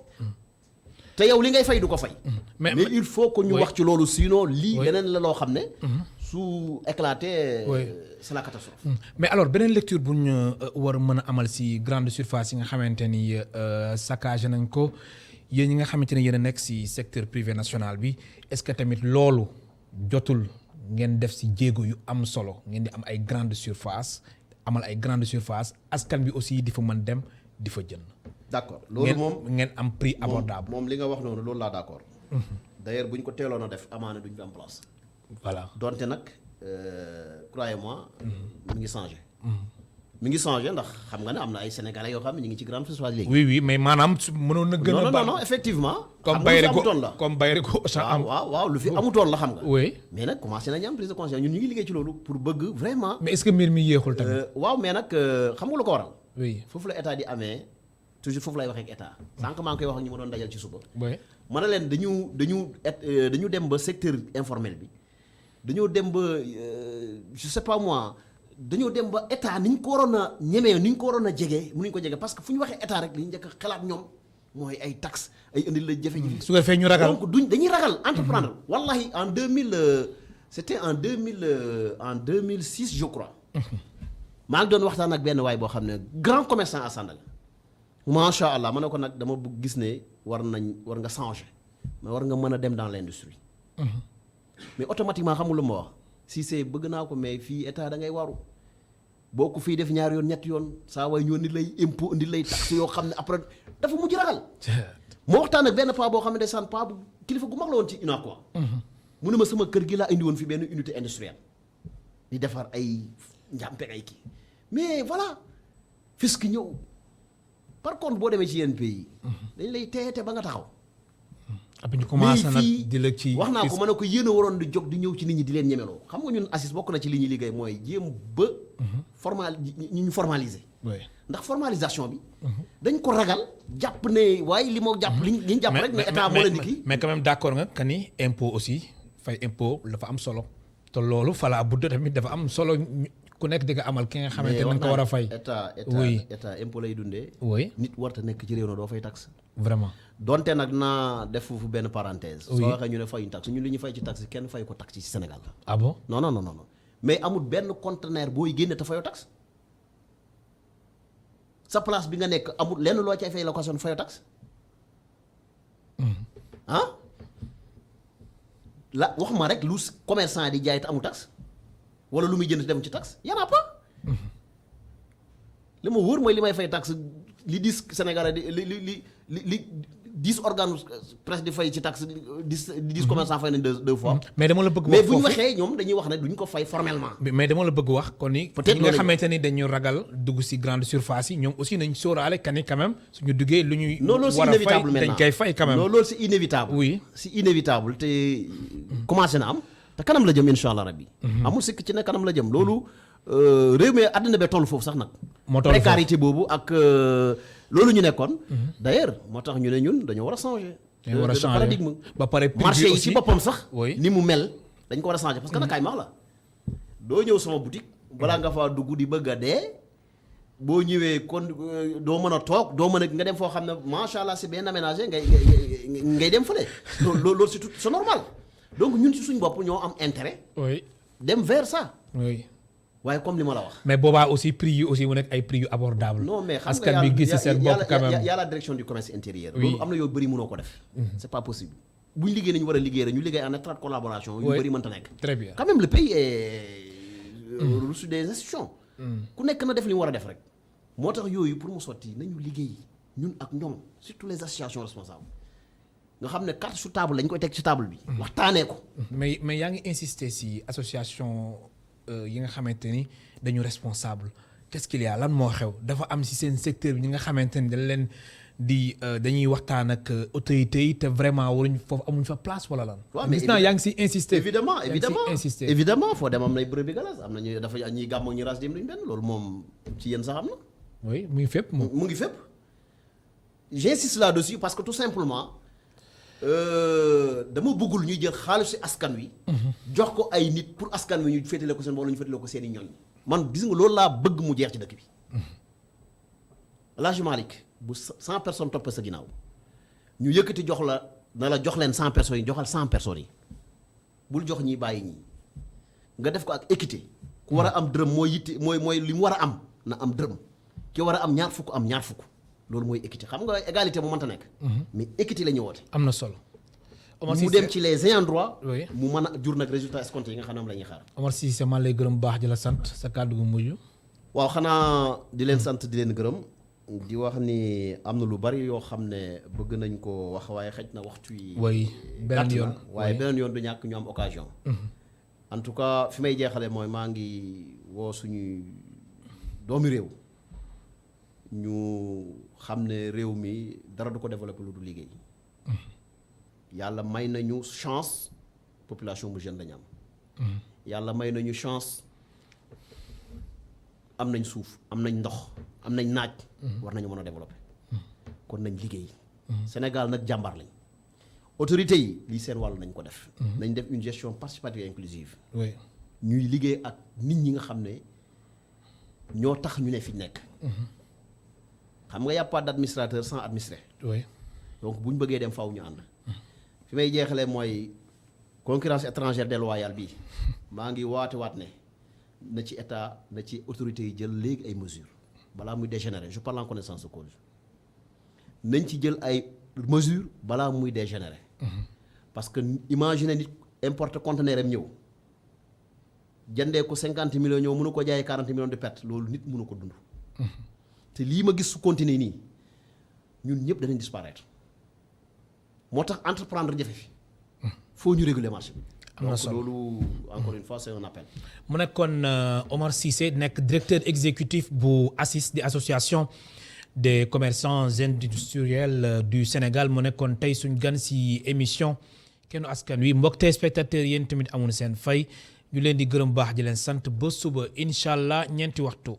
te yow li ngay fay du ko fay. mais il faut que ñu wax ci loolu sinon lii leneen la loo xam ne. su éclaté. c'est la catastrophe. mais alors beneen lecture bu ñu war a mën a amal si grande surface yi nga xamante ni saccagé nañ ko yéen ñi nga xamante ne yéen a nekk si secteur privé national bi est-ce que tamit loolu jotul ngeen def si jéego yu am solo ngeen di am ay grande surface amal ay grande surface askan bi aussi di fa mën dem di fa jënd. d'accord loolu moom ngeen am prix abordable. moom li nga wax noonu loolu laa d'accord. d'ailleurs bu ñu ko teeloon a def amaana duñ fi am place. voilà donte nag croyez-moi. mi ngi changé. mi ngi changé ndax xam nga ne am na ay sénégalais yoo xam ne ñu ngi ci grande surface léegi. oui oui mais maanaam su mënoon na gën a. non effectivement. comme Bayre ko comme Bayre ko. waaw lu fi amutoon la xam nga. oui mais nag commencé nañu am prise de conscience ñun ñu ngi liggéey ci loolu pour bëgg vraiment. mais est-ce que mbir mi yéexul tamit. waaw mais nag xam nga lu ko waral. oui foofu la état di amee toujours foofu lay waxee ak état. sànq maa ngi koy wax ak ñi ma doon dajal ci suba. oui ma ne leen dañu dem ba secteur informel bi dañoo dem ba je sais pas moi. dañoo dem ba état ni ñu ko waroon a ñemee ni ñu ko waroon a jege mënuñ ko jege parce que fu ñu waxee état rek li ñu njëkk a xalaat ñoom mooy ay taxes ay indi la jafe-jafe. su ko defee ñu ragal donc dañuy ragal entreprendre. wallahi en 2000 c'était en 2006 je crois. maa ngi doon waxtaan ak benn waay boo xam ne grand commerçant à Sandaga. macha allah ma ne ko nag dama bëgg gis ne war nga changer mais war nga mën a dem dans l'industrie. mais automatiquement xam nga lu ma wax. si c'est bëgg naa ko mais fii état da ngay waru boo ko fii def ñaari yoon ñetti yoon saa waay ñoo ni lay impôt indi lay taxe yoo xam ne après dafa mujj ragal. moo waxtaan ak benn paa boo xam ne ndeysaan paa bu kilifa gu mag la woon ci UNACOIS. mu ne ma sama kër gi laa indi woon fi benn unité industrielle di defar ay njàmpe ay kii mais voilà fisc ñëw par contre boo demee ci yenn pays dañ lay teete ba nga taxaw. après ñu commencé nag di la ci wax naa ko ma ne ko yéen a waroon di jóg di ñëw ci nit ñi di leen ñemeloo xam nga ñun ACIS bokk na ci li ñuy liggéey mooy jéem ba ñu formaliser. ndax formalisation bi. dañ ko ragal jàpp ne waaye li moo jàpp li ñu jàpp rek ne état moo leen di kii. mais quand même d'accord nga que ni impôt aussi fay impôt dafa am solo te loolu fala budde tamit dafa am solo ku nekk di nga amal ki nga xamante ne ko war a fay. état impôt lay dundee. oui nit warta nekk ci réew na doo fay taxe. vraiment. donte nag naa def foofu benn parenthèse. soo waxee ñu ne fayuñ taxe ñun li ñu fay ci taxe kenn fay ko taxe ci Sénégal. ah bon non mais amul benn conteneur booy génne te fayoo taxe sa place bi nga nekk amul lenn loo cay fay location fayoo taxe. ah la wax ma rek lu commerçant di jaay te amul taxe wala lu muy jënd te dem ci taxe y en a pas. li ma wóor mooy li may fay taxe li 10 Sénégalais di li 10 organes presse di fay ci taxe 10 commerçants fay nañ deux fois. mais dama la bëgg wax mais bu ñu waxee ñoom dañuy wax ne duñ ko fay formellement. mais dama la bëgg wax kon ni. peut-être ñi nga xamante ni dañu ragal dugg si grande surface yi ñoom aussi nañ sóoraale que ni quand même suñu duggee lu ñuy. war a fay dañ koy fay quand même. non loolu c'est inévitable. oui c'est inévitable te commencé na am te kanam la jëm incha allah rabbi. amul sikk ci ne kanam la jëm loolu réew mi àddina bee toll foofu sax nag. moo toll foofu précarité boobu ak. loolu ñu nekkoon. d'ailleurs moo tax ñu ne ñun dañoo war a changer. dañoo war a changer paradigme. ba pare marché yi ci boppam sax. oui ni mu mel dañ ko war a changer parce que nag kaay ma wax la. doo ñëw sama boutique. balaa nga faa dugg di bëgg a dee. boo ñëwee kon doo mën a toog doo mën a nga dem foo xam ne macha allah c'est bien aménagé ngay dem fële. loolu c'est tout c'est normal donc ñun ci suñ bopp ñoo am intérêt. oui dem vers ça. oui. waaye comme li ma la wax. mais boobaa aussi prix yi aussi mu nekk ay prix yu abordable. non mais xam askan bi gis seen bopp quand même y a la direction du commerce intérieur. oui loolu am na yoo bëri mënoo ko def. c'est pas possible bu ñu liggéey nañu war a liggéey rek ñu liggéey en étroite collaboration. yu bëri mënta nekk. très bien quand même le pays est reçu des institutions. ku nekk na def li mu war a def rek. moo tax yooyu pour mu sotti nañu liggéey ñun ak ñoom surtout les associations responsables nga xam ne carte sur table lañ koy teg ci table bi. waxtaanee ko. mais yaa ngi insister si association. yi nga xamante ni dañu responsable qu'est-ce qu'il y a lan moo xew dafa am ci seen secteur bi ñi nga xamante ni dañ leen di dañuy waxtaan ak autorités yi te vraiment waruñ foofu amuñ fa place wala lan. waaw mais gis naa yaa ngi ci insister. évidemment foo dem am nay brebis galeuses am na ñu dafa ñuy gàmmoo ñu ras dem duñ benn loolu moom ci yéen sax am na. oui mu ngi fépp moom. mu ngi fépp j'insiste là-dessus parce que tout simplement dama bëggul ñuy jël xaalisu askan wi. jox ko ay nit pour askan wi ñu féetale ko seen wala ñu féetale ko seen i ñoñ. man gis nga loolu laa bëgg mu jeex ci dëkk bi. El Hadj Malick bu 100 personnes topp sa ginnaaw ñu yëkkati jox la na la jox leen 100 personnes yi joxal 100 personnes yi bul jox ñi bàyyi ñii nga def ko ak équité ku war a am dërëm mooy li mu war a am na am dërëm ki war a am ñaar fukk am ñaar fukk. loolu mooy équité xam nga égalité mu mënta nekk. mais équité la ñu woote. am na solo. mu dem ci les ayants droit. oui mu mën a jur nag résultat escompté yi nga xam ne am la ñuy xaar. Omar Cissé maa lay gërëm baax di la sant sa kàddu gu mujj. waaw xanaa di leen sant di leen gërëm di wax ni am na lu bari yoo xam ne bëgg nañ ko wax waaye xëj na waxtu yi. oui beneen yoon waaye beneen yoon du ñàkk ñu am occasion. en tout cas fi may jeexale mooy maa ngi woo suñuy doomi réew. ñu xam ne réew mi dara du ko développé lu du liggéey yàlla may nañu chance population bu jeune lañu am yàlla may nañu chance am nañ suuf am nañ ndox am nañ naaj war nañu mën a développé kon nañ liggéey Sénégal nag jàmbaar lañ autorités yi lii seen wàll nañ ko def nañ def une gestion participative et inclusive oui ñuy liggéey ak nit ñi nga xam ne ñoo tax ñu ne fi nekk xam nga y a pas d'administrateur sans administrer. oui donc bu ñu bëggee dem faaw ñu ànd. fi may jeexalee mooy concurrence étrangère déloyale bi maa ngi waat ne na ci état na ci autorités yi jël léegi ay mesures balaa muy dégénérer je parle en connaissance de cause nañ ci jël ay mesures balaa muy dégénérer. parce que imagine nit importe conteneur am ñëw jëndee ko 50 millions ñëw mënu ko jaayee 40 millions de perte loolu nit mënu ko dund. te lii ma gis su continuer nii ñun ñëpp danañ disparaître moo tax entreprendre jafe fi faut ñu réguler marché bi. am na solo donc loolu encore une fois c'est un appel. mu nekkoon Omar Cissé nekk directeur exécutif bu ACIS di association des commerçants industriels du Sénégal mu nekkoon tey suñ gan si émission Kennu Askan Wi mbokk téléspectateurs yéen tamit amul seen fay ñu leen di gërëm baax di leen sant ba suba incha allah ñeenti waxtu.